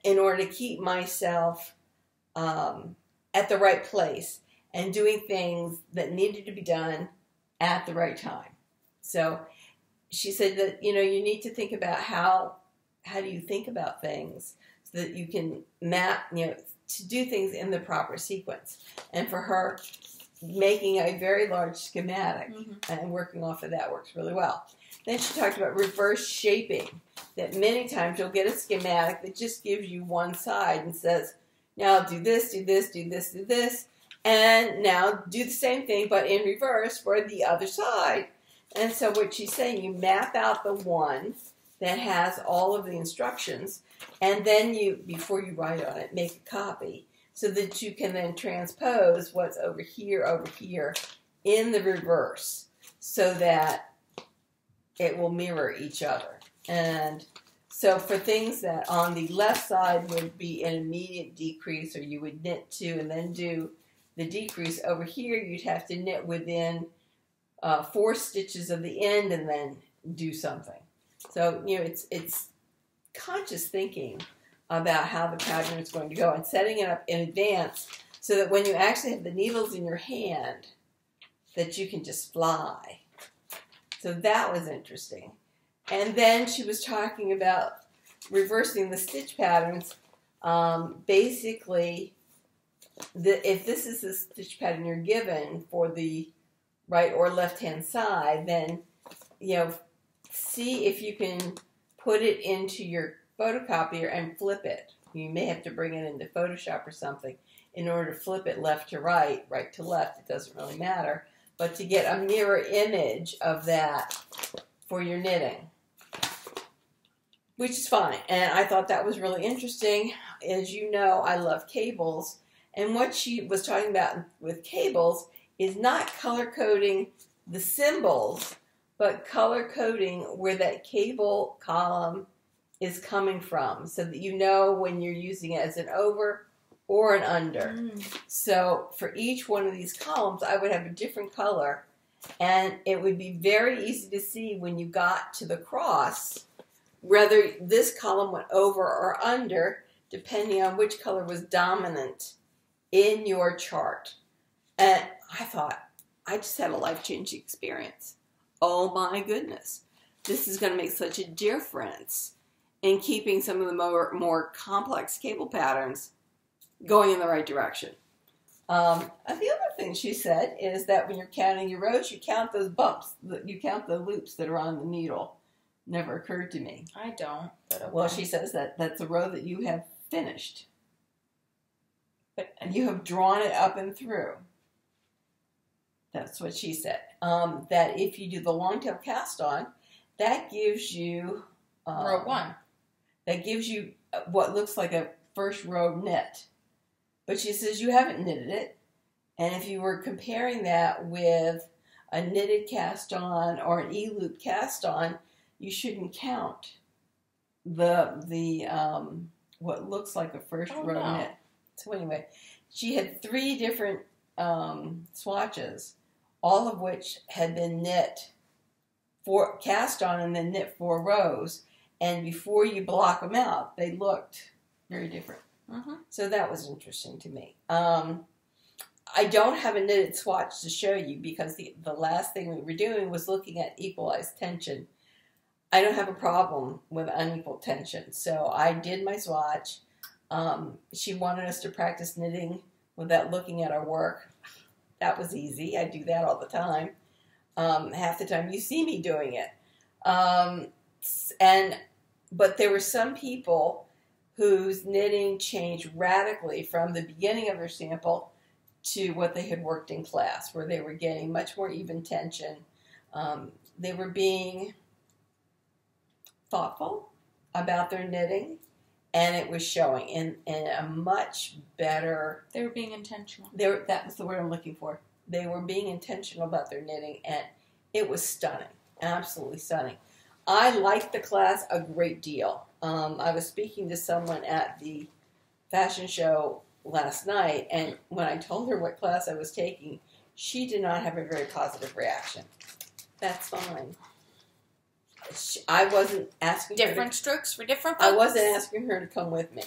in order to keep myself at the right place and doing things that needed to be done at the right time. So she said that, you need to think about how do you think about things so that you can map, to do things in the proper sequence. And for her, making a very large schematic and working off of that works really well. Then she talked about reverse shaping, that many times you'll get a schematic that just gives you one side and says, now do this, do this, do this, do this, and now do the same thing but in reverse for the other side. And so what she's saying, you map out the one that has all of the instructions, and then before you write on it, make a copy, so that you can then transpose what's over here in the reverse, so that it will mirror each other. And so for things that on the left side would be an immediate decrease, or you would knit 2 and then do the decrease, over here you'd have to knit within 4 stitches of the end and then do something. So, it's conscious thinking about how the pattern is going to go and setting it up in advance so that when you actually have the needles in your hand, that you can just fly. So that was interesting. And then she was talking about reversing the stitch patterns. Basically, if this is the stitch pattern you're given for the right or left-hand side, then, see if you can put it into your photocopier and flip it. You may have to bring it into Photoshop or something in order to flip it left to right, right to left. It doesn't really matter. But to get a mirror image of that for your knitting, which is fine. And I thought that was really interesting. As you know, I love cables. And what she was talking about with cables is not color coding the symbols, but color coding where that cable column is coming from, so that you know when you're using it as an over or an under. So for each one of these columns, I would have a different color, and it would be very easy to see when you got to the cross whether this column went over or under, depending on which color was dominant in your chart. And I thought, I just had a life-changing experience. Oh my goodness. This is going to make such a difference in keeping some of the more complex cable patterns going in the right direction. And the other thing she said is that when you're counting your rows, you count those bumps, you count the loops that are on the needle. Never occurred to me. I don't. But okay. Well, she says that that's a row that you have finished. And you have drawn it up and through. That's what she said. That if you do the long tail cast on, that gives you row 1. That gives you what looks like a first row knit. But she says you haven't knitted it. And if you were comparing that with a knitted cast on or an E-loop cast on, you shouldn't count the what looks like a first row knit. So anyway, she had 3 different swatches, all of which had been knit cast on and then knit 4 rows. And before you block them out, they looked very different. Mm-hmm. So that was interesting to me. I don't have a knitted swatch to show you because the last thing we were doing was looking at equalized tension. I don't have a problem with unequal tension. So I did my swatch. She wanted us to practice knitting without looking at our work. That was easy. I do that all the time. Half the time you see me doing it. But there were some people whose knitting changed radically from the beginning of their sample to what they had worked in class, where they were getting much more even tension. They were being thoughtful about their knitting, and it was showing in a much better... They were being intentional. That was the word I'm looking for. They were being intentional about their knitting, and it was stunning, absolutely stunning. I liked the class a great deal. I was speaking to someone at the fashion show last night, and when I told her what class I was taking, she did not have a very positive reaction. That's fine. I wasn't asking different strokes for different folks. I wasn't asking her to come with me.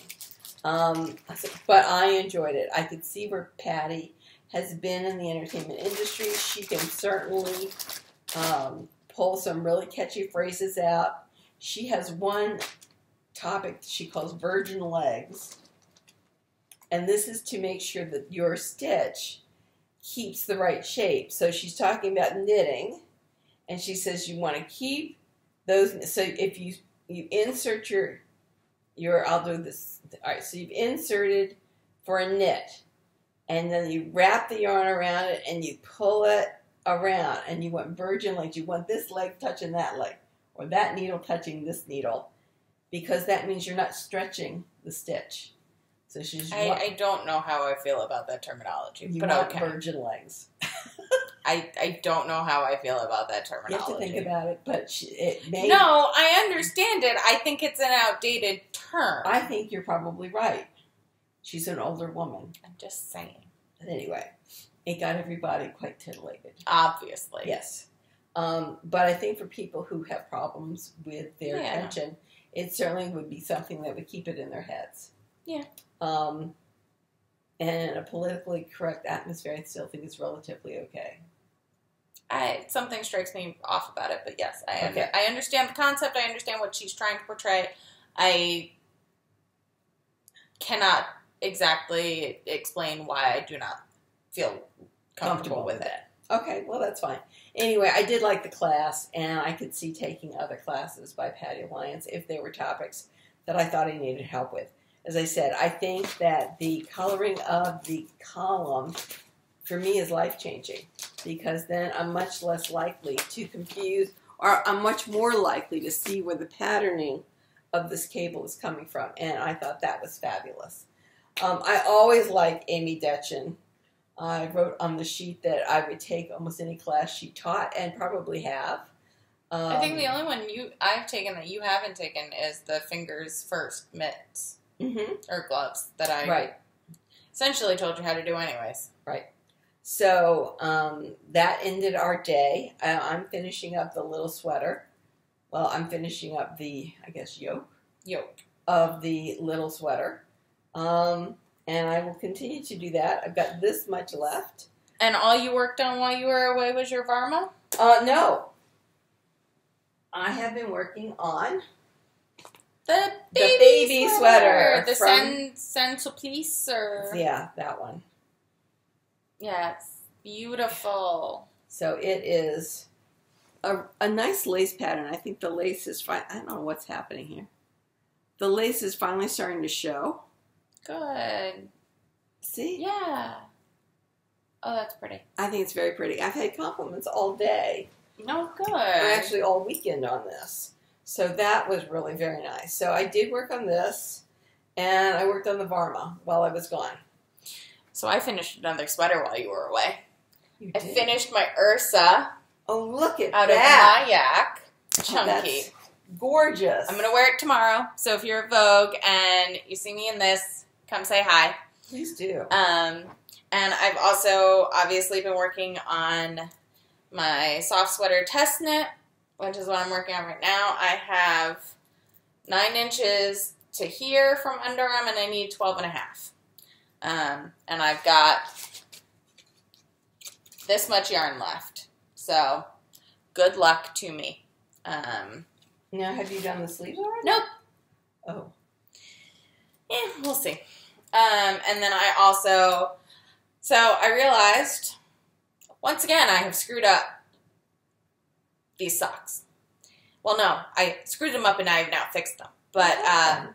But I enjoyed it. I could see where Patty has been in the entertainment industry. She can certainly pull some really catchy phrases out. She has one topic she calls virgin legs. And this is to make sure that your stitch keeps the right shape. So she's talking about knitting. And she says you want to keep those. So if you insert your I'll do this. All right, so you've inserted for a knit. And then you wrap the yarn around it and you pull it around. And you want virgin legs. You want this leg touching that leg. Or that needle touching this needle. Because that means you're not stretching the stitch. So I don't know how I feel about that terminology. You but want okay. virgin legs. I don't know how I feel about that terminology. You have to think about it, but it may... No, I understand it. I think it's an outdated term. I think you're probably right. She's an older woman. I'm just saying. But anyway, it got everybody quite titillated. Obviously. Yes. But I think for people who have problems with their tension, it certainly would be something that would keep it in their heads. Yeah. And in a politically correct atmosphere, I still think it's relatively okay. Something strikes me off about it, but yes, I understand the concept. I understand what she's trying to portray. I cannot exactly explain why I do not feel comfortable with it. Okay, well, that's fine. Anyway, I did like the class, and I could see taking other classes by Patty Alliance if there were topics that I thought I needed help with. As I said, I think that the coloring of the column, for me, is life-changing, because then I'm much less likely to confuse, or I'm much more likely to see where the patterning of this cable is coming from, and I thought that was fabulous. I always liked Amy Detchen. I wrote on the sheet that I would take almost any class she taught, and probably have. I think the only one I've taken that you haven't taken is the fingers first mitts. Mm-hmm. Or gloves that I essentially told you how to do anyways. Right. So that ended our day. I'm finishing up the little sweater. Well, I'm finishing up the, I guess, yoke of the little sweater. And I will continue to do that. I've got this much left. And all you worked on while you were away was your Varma? No. I have been working on the baby sweater. The Sanfelice, or... Yeah, that one. Yes, beautiful. So it is a nice lace pattern. I think the lace is fine. I don't know what's happening here. The lace is finally starting to show. Good. See? Yeah. Oh, that's pretty. I think it's very pretty. I've had compliments all day. No, good. Or actually all weekend on this. So that was really very nice. So I did work on this, and I worked on the Varma while I was gone. So I finished another sweater while you were away. You I did? finished my Ursa. Oh, look at out that. Out of my yak. Chunky. That's gorgeous. I'm going to wear it tomorrow. So if you're at Vogue and you see me in this, come say hi. Please do. And I've also obviously been working on my soft sweater test knit. which is what I'm working on right now, I have 9 inches to here from underarm, and I need 12 and a half. And I've got this much yarn left. So, good luck to me. Now, have you done the sleeves already? Nope. Oh. Yeah, we'll see. And then I also, so I realized, once again, I have screwed up these socks. Well, no, I screwed them up and I've now fixed them. But I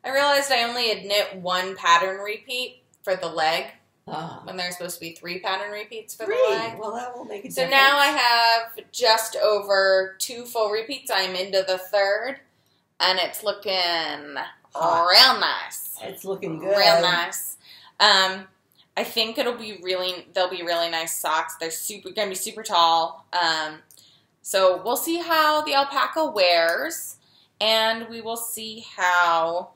realized I only had knit 1 pattern repeat for the leg when there's supposed to be 3 pattern repeats for the leg. Well, that will make a difference. So now I have just over 2 full repeats. I'm into the 3rd, and it's looking real nice. It's looking good. Real nice. I think they'll be really nice socks. They're gonna be super tall. So we'll see how the alpaca wears, and we will see how,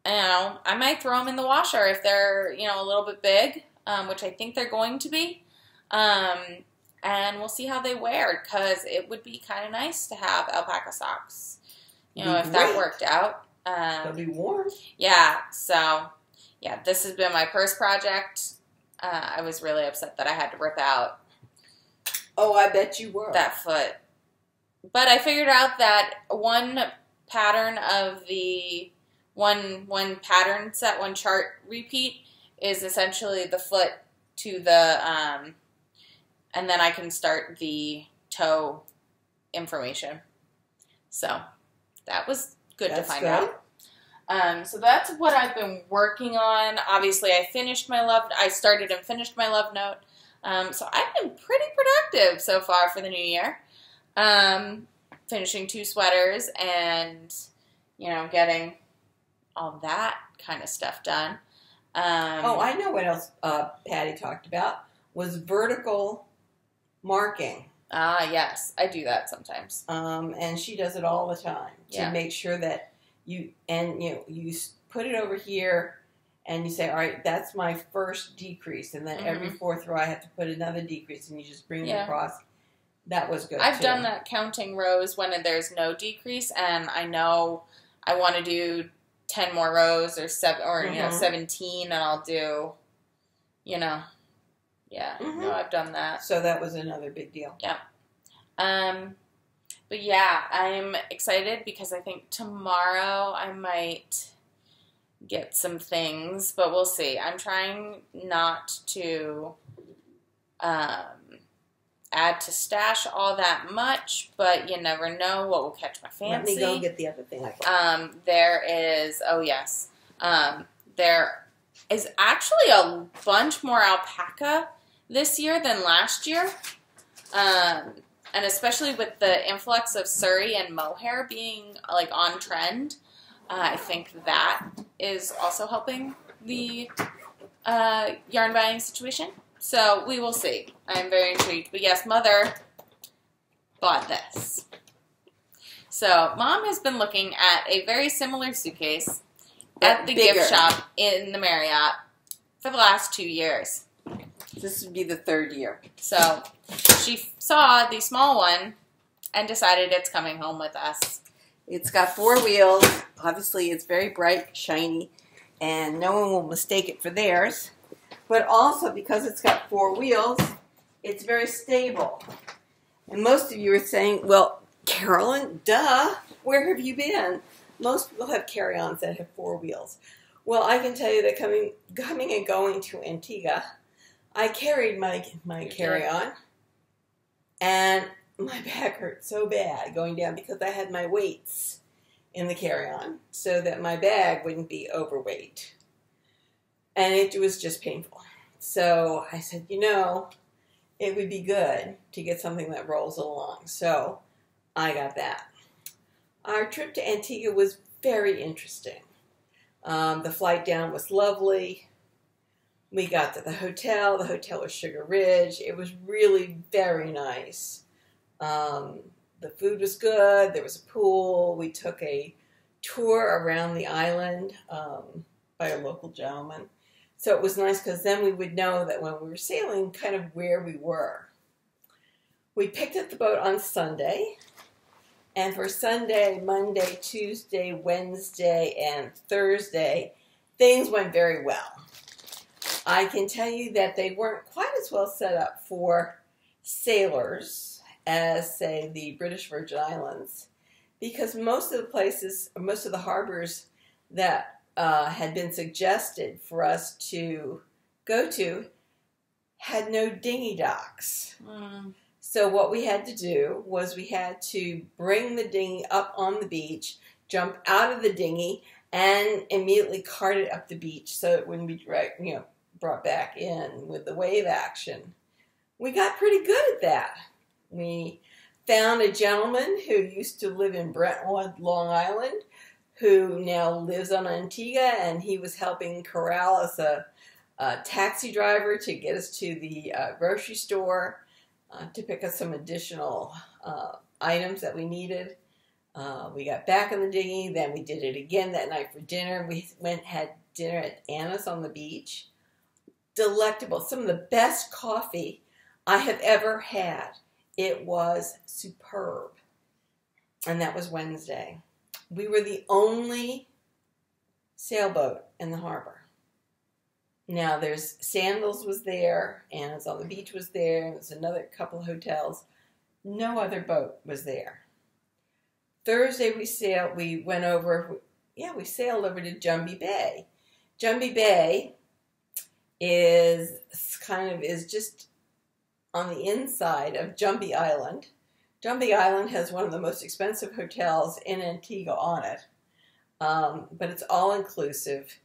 I might throw them in the washer if they're, a little bit big, which I think they're going to be. And we'll see how they wear, because it would be kind of nice to have alpaca socks, if that worked out. They'll be warm. Yeah, so, yeah, this has been my first project. I was really upset that I had to rip out. Oh, I bet you were. That foot. But I figured out that one pattern of the one pattern set, 1 chart repeat is essentially the foot to the, and then I can start the toe information. So that was good to find out. So that's what I've been working on. Obviously, I started and finished my love note. So I've been pretty productive so far for the new year. Finishing 2 sweaters and, getting all that kind of stuff done. I know what else Patty talked about was vertical marking. Ah, yes. I do that sometimes. And she does it all the time to make sure that you put it over here and you say, all right, that's my first decrease. And then every 4th row I have to put another decrease, and you just bring it across. That was good, I've done that counting rows when there's no decrease, and I know I want to do 10 more rows or 17, and I'll do, I've done that. So that was another big deal. Yeah. But yeah, I'm excited because I think tomorrow I might get some things, but we'll see. I'm trying not to add to stash all that much, but you never know what will catch my fancy. Let me go get the other thing I bought. There is, there is actually a bunch more alpaca this year than last year. And especially with the influx of Surrey and mohair being on trend, I think that is also helping the yarn buying situation. So we will see. I'm very intrigued. But yes, Mother bought this. So Mom has been looking at a very similar suitcase at the gift shop in the Marriott for the last 2 years. This would be the 3rd year. So she saw the small one and decided it's coming home with us. It's got 4 wheels. Obviously, it's very bright, shiny, and no one will mistake it for theirs. But also, because it's got 4 wheels, it's very stable. And most of you are saying, well, Carolyn, duh, where have you been? Most people have carry-ons that have 4 wheels. Well, I can tell you that coming and going to Antigua, I carried my carry-on, and my back hurt so bad going down because I had my weights in the carry-on so that my bag wouldn't be overweight. And it was just painful. So I said, it would be good to get something that rolls along. So I got that. Our trip to Antigua was very interesting. The flight down was lovely. We got to the hotel. The hotel was Sugar Ridge. It was really very nice. The food was good. There was a pool. We took a tour around the island by a local gentleman. So it was nice because then we would know that when we were sailing, kind of where we were. We picked up the boat on Sunday, And for Sunday, Monday, Tuesday, Wednesday, and Thursday, things went very well. I can tell you that they weren't quite as well set up for sailors as, say, the British Virgin Islands, because most of the places, most of the harbors that had been suggested for us to go to had no dinghy docks. So what we had to do was we had to bring the dinghy up on the beach, jump out of the dinghy, and immediately cart it up the beach so it wouldn't be brought back in with the wave action. We got pretty good at that. We found a gentleman who used to live in Brentwood, Long Island, who now lives on Antigua, and he was helping corral us a taxi driver to get us to the grocery store to pick up some additional items that we needed. We got back in the dinghy, then we did it again that night for dinner. We had dinner at Anna's on the beach. Delectable. Some of the best coffee I have ever had. It was superb. And that was Wednesday. We were the only sailboat in the harbor. Now, there's Sandals was there, Anna's on the Beach was there, and there's another couple hotels. No other boat was there. Thursday we sailed over to Jumbie Bay. Jumbie Bay is just on the inside of Jumbie Island. Jumbie Island has one of the most expensive hotels in Antigua on it, but it's all inclusive.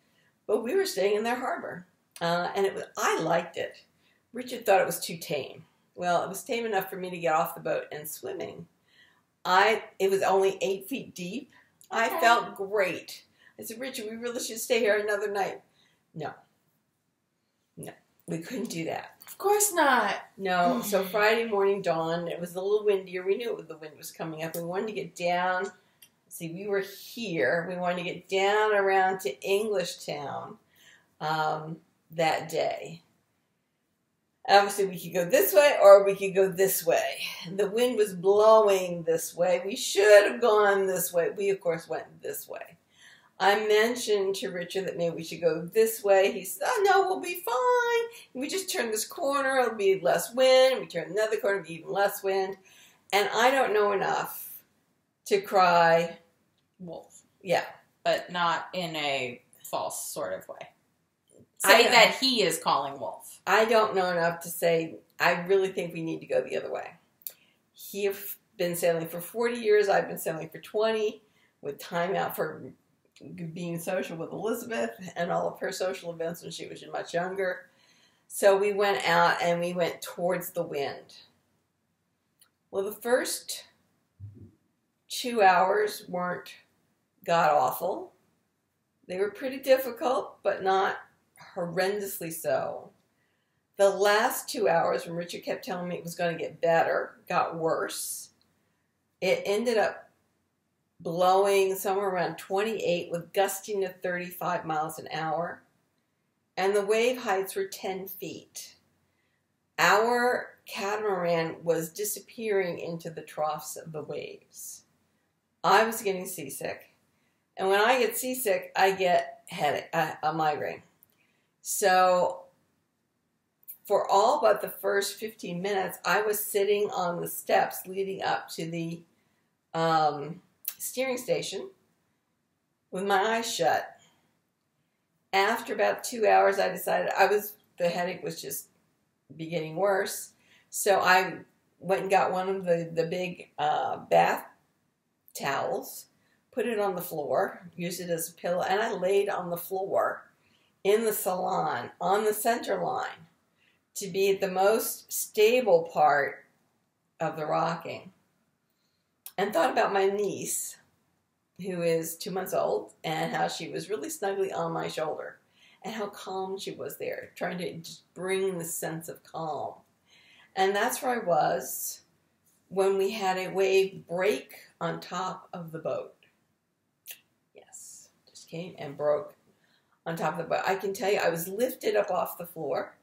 But we were staying in their harbor, and I liked it. Richard thought it was too tame. Well, it was tame enough for me to get off the boat and swimming. It was only 8 feet deep. I felt great. I said, Richard, we really should stay here another night. No, we couldn't do that. Of course not. No, so Friday morning dawned. It was a little windier. We knew the wind was coming up. We wanted to get down. See, we were here. We wanted to get down around to Englishtown that day. Obviously, we could go this way or we could go this way. The wind was blowing this way. We should have gone this way. We, of course, went this way. I mentioned to Richard that maybe we should go this way. He said, oh, no, we'll be fine. We just turn this corner, it'll be less wind. We turn another corner, it'll be even less wind. And I don't know enough to cry wolf. Yeah. But not in a false sort of way. Say that he is calling wolf. I don't know enough to say, I really think we need to go the other way. He's been sailing for 40 years. I've been sailing for 20, with time out for being social with Elizabeth and all of her social events when she was much younger. So we went out and we went towards the wind. Well, the first 2 hours weren't god-awful. They were pretty difficult, but not horrendously so. The last 2 hours, when Richard kept telling me it was going to get better, got worse. It ended up blowing somewhere around 28 with gusting to 35 miles an hour. And the wave heights were 10 feet. Our catamaran was disappearing into the troughs of the waves. I was getting seasick. And when I get seasick, I get a migraine. So for all but the first 15 minutes, I was sitting on the steps leading up to the steering station with my eyes shut. After about 2 hours, I decided the headache was just getting worse. So I went and got one of the big bath towels, put it on the floor, used it as a pillow, and I laid on the floor in the salon on the center line to be at the most stable part of the rocking. And thought about my niece, who is 2 months old, and how she was really snugly on my shoulder, and how calm she was there, trying to just bring the sense of calm. And that's where I was when we had a wave break on top of the boat. Yes, just came and broke on top of the boat. I can tell you, I was lifted up off the floor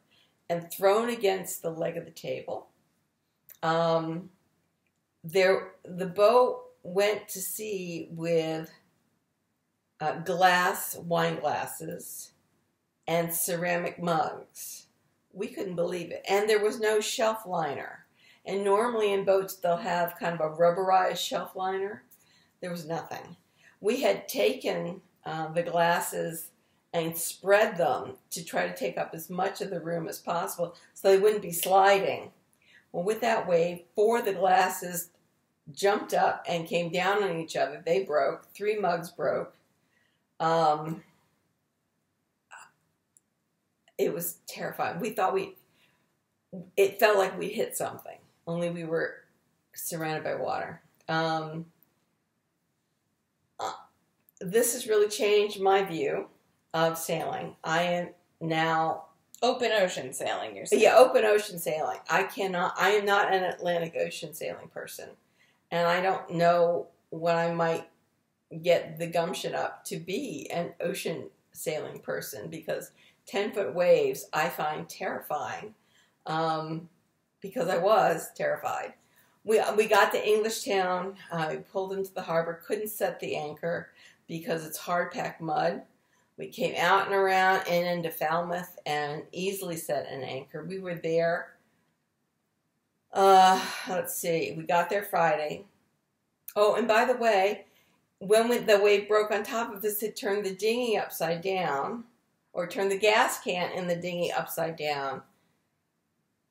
and thrown against the leg of the table. The boat went to sea with glass wine glasses and ceramic mugs. We couldn't believe it. And there was no shelf liner. And normally in boats, they'll have kind of a rubberized shelf liner. There was nothing. We had taken the glasses and spread them to try to take up as much of the room as possible so they wouldn't be sliding. Well, with that wave, 4 of the glasses jumped up and came down on each other. They broke. 3 mugs broke. It was terrifying. We thought it felt like we hit something, only we were surrounded by water. This has really changed my view of sailing. I am now open ocean sailing, you're saying? Yeah, open ocean sailing. I am not an Atlantic Ocean sailing person. And I don't know when I might get the gumption up to be an ocean sailing person, because 10-foot waves I find terrifying, because I was terrified. We got to English Town, we pulled into the harbor, couldn't set the anchor because it's hard-packed mud. We came out and around and into Falmouth and easily set an anchor. We were there, let's see, we got there Friday. Oh, and by the way, when the wave broke on top of us, it turned the dinghy upside down, or turned the gas can in the dinghy upside down,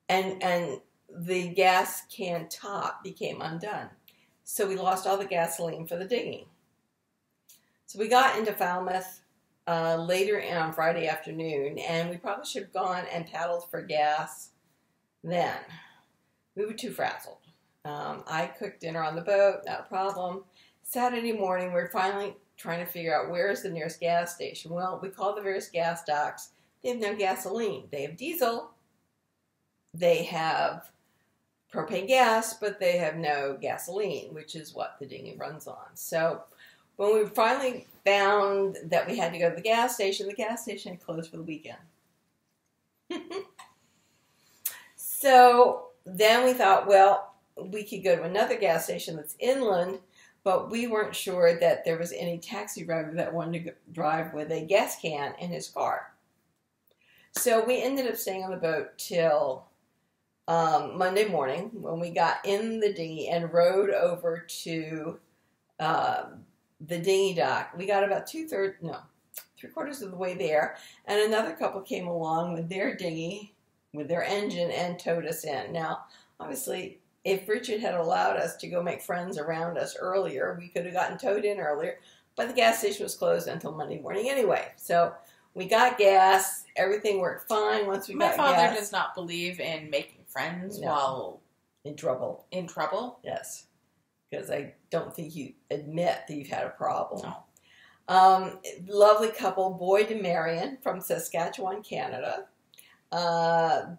and the gas can top became undone. So we lost all the gasoline for the dinghy. So we got into Falmouth later on Friday afternoon, and we probably should have gone and paddled for gas then. We were too frazzled. I cooked dinner on the boat, not a problem. Saturday morning, we were finally trying to figure out where is the nearest gas station. Well, we called the various gas docks. They have no gasoline. They have diesel. They have propane gas, but they have no gasoline, which is what the dinghy runs on. So when we finally found that we had to go to the gas station had closed for the weekend. So then we thought, well, we could go to another gas station that's inland, but we weren't sure that there was any taxi driver that wanted to drive with a gas can in his car. So we ended up staying on the boat till Monday morning, when we got in the dinghy and rowed over to the dinghy dock. We got about 3/4 of the way there, and another couple came along with their dinghy, with their engine, and towed us in. Now, obviously, if Richard had allowed us to go make friends around us earlier, we could have gotten towed in earlier, but the gas station was closed until Monday morning anyway. So we got gas. Everything worked fine once we got gas. My father does not believe in making friends while in trouble. In trouble? Yes. Because I don't think you admit that you've had a problem. No. Lovely couple, Boyd and Marion from Saskatchewan, Canada.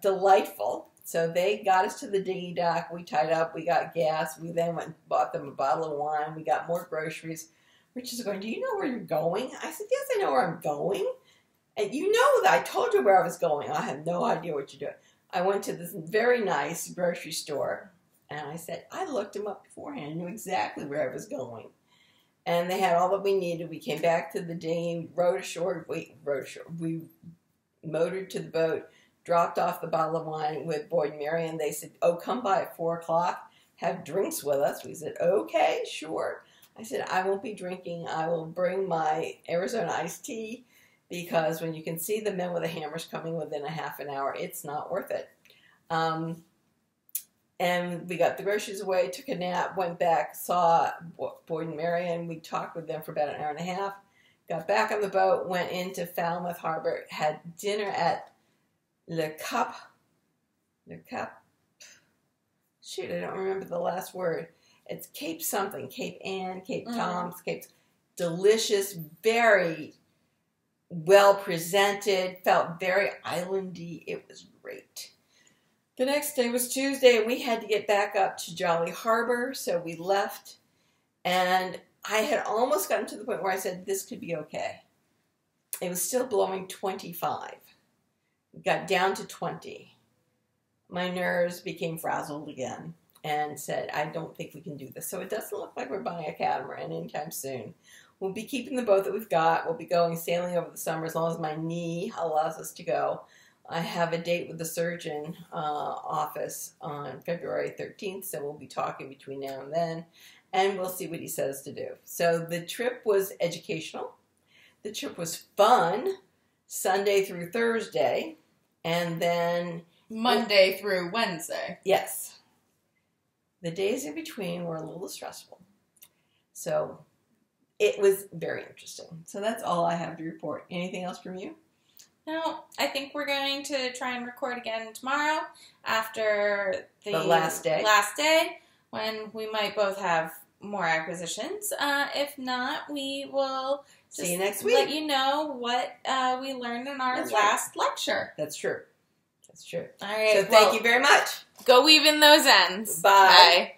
Delightful. So they got us to the dinghy dock. We tied up. We got gas. We then went and bought them a bottle of wine. We got more groceries. Rich is going, do you know where you're going? I said, yes, I know where I'm going. And you know that I told you where I was going. I have no idea what you're doing. I went to this very nice grocery store. And I said, I looked them up beforehand. I knew exactly where I was going. And they had all that we needed. We came back to the dinghy, rowed ashore. We motored to the boat, dropped off the bottle of wine with Boyd and Marion. They said, oh, come by at 4 o'clock, have drinks with us. We said, okay, sure. I said, I won't be drinking. I will bring my Arizona iced tea, because when you can see the men with the hammers coming within a half an hour, it's not worth it. And we got the groceries away, took a nap, went back, saw Boyd and Marion. We talked with them for about an hour and a half, got back on the boat, went into Falmouth Harbor, had dinner at Le Cap. Shoot, I don't remember the last word. It's Cape something, Cape Ann, Cape Tom's, Cape. Delicious, very well presented, felt very islandy. It was great. The next day was Tuesday, and we had to get back up to Jolly Harbor, so we left. And I had almost gotten to the point where I said, this could be okay. It was still blowing 25. Got down to 20. My nerves became frazzled again. and said, I don't think we can do this. So it doesn't look like we're buying a catamaran anytime soon. We'll be keeping the boat that we've got. We'll be going sailing over the summer as long as my knee allows us to go. I have a date with the surgeon office on February 13th, so we'll be talking between now and then, and we'll see what he says to do. So the trip was educational. The trip was fun, Sunday through Thursday, and then Monday through Wednesday. Yes. The days in between were a little stressful. So it was very interesting. So that's all I have to report. Anything else from you? No, I think we're going to try and record again tomorrow after the last day, when we might both have more acquisitions. If not, we will just see you next week. Let you know what we learned in our last lecture. That's true. That's true. All right. So thank you very much. Go weave in those ends. Bye. Bye.